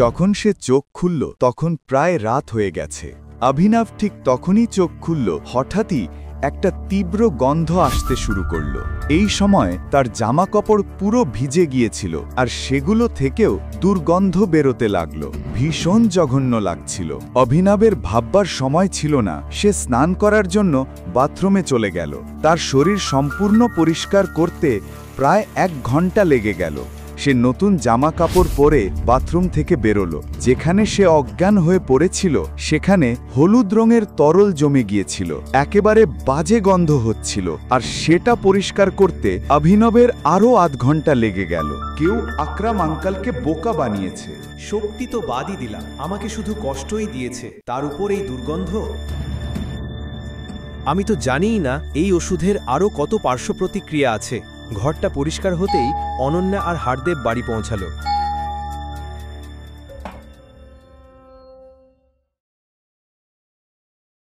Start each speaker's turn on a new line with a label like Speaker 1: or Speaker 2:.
Speaker 1: যখন সে চোখ খুলল তখন প্রায় রাত হয়ে গেছে। অভিনব ঠিক তখনই চোখ খুলল, হঠাৎই একটা তীব্র গন্ধ আসতে শুরু করল। এই সময় তার জামাকাপড় পুরো ভিজে গিয়েছিল আর সেগুলো থেকেও দুর্গন্ধ বেরোতে লাগল। ভীষণ জঘন্য লাগছিল। অভিনবের ভাববার সময় ছিল না। সে স্নান করার জন্য বাথরুমে চলে গেল। তার শরীর সম্পূর্ণ পরিষ্কার করতে প্রায় 1 ঘন্টা লেগে গেল। সে নতুন জামা কাপড় পরে বাথরুম থেকে বেরোলো। যেখানে সে অজ্ঞান হয়ে পড়েছিল সেখানে হলুদ রঙের তরল জমে গিয়েছিল। একেবারে বাজে গন্ধ হচ্ছিল, আর সেটা পরিষ্কার করতে অভিনবের আরও 1/2 ঘন্টা লেগে গেল। কেউ আকরাম আঙ্কালকে বোকা বানিয়েছে।
Speaker 2: শক্তি তো বাদই দিলাম, আমাকে শুধু কষ্টই দিয়েছে, তার উপর এই দুর্গন্ধ। আমি তো জানিই না এই ওষুধের আরও কত পার্শ্ব প্রতিক্রিয়া আছে। ঘরটা পরিষ্কার হতেই অনন্যা আর হারদেব বাড়ি পৌঁছালো।